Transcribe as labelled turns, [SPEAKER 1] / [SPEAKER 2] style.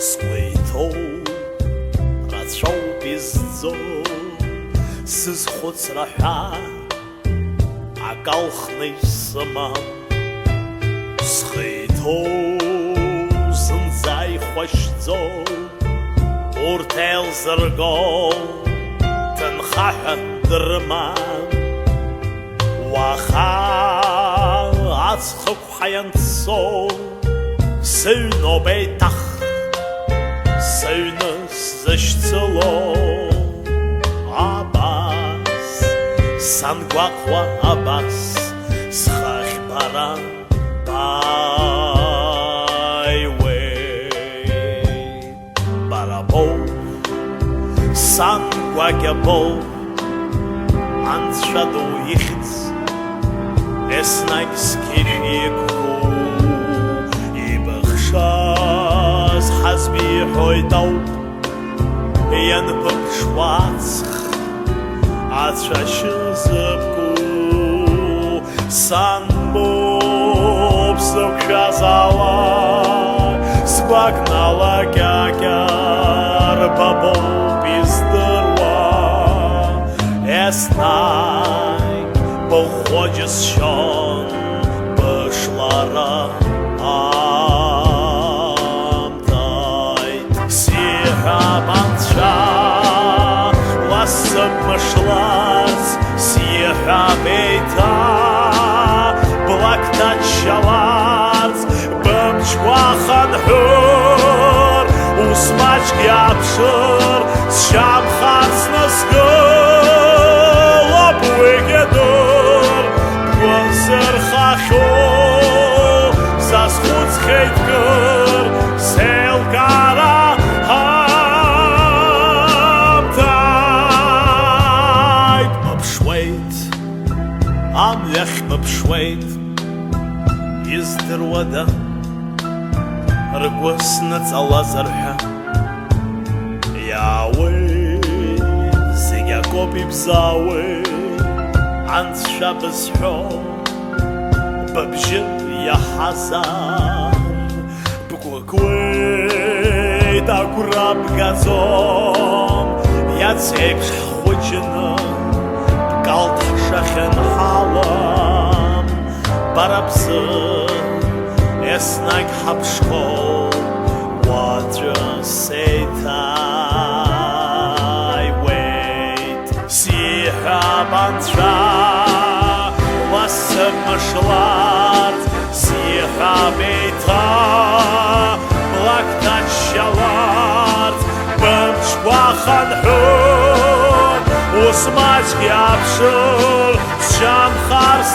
[SPEAKER 1] Squeito Ratshow bizzo Siz khutsraha Akalkhny saman Squeito Zay khoshzo Urtel zergo Tenkhah drman Waha Atskhuk hayanso Seuno beitach Seuno zashtzelo Abbas Sangwakwa Abbas Schach baran Byway Barabo Sangwakabo Anshadu yichitz Esnag skirikku Ibachshaz Hazbi hoydau Yanpuk shwatsk Atrashizabku Sanbob Sokshazala Sbagnala Gagar Babo Bizdarwa Esnag Походишь шон Башлара Амтай Сиха Бантша Ласса Машлац Сиха Бейта Блакта Чалац Бамчвахан Хур Усмач Гябшир Шам Харс Насгул Обвегедур Serchacho, zas chutz heitger, selgara hamtait. Mabshweit, am lech mabshweit, is der wada, rgwas natz alazarha. Yahweh, sig Yaakov ibzawe. Ant Shabbos ho Babjil ya hazar Bukwakwei da kurab gazom Yatsek shachujina Galt shachen halam Barabzir Esnag habshko Watra seitai Wait Siha bantra Wasser Maschlart, Sicha Beita, Blaktat Shalart, Bamchwachan Hur, Usmach Yapshur, Sham Chars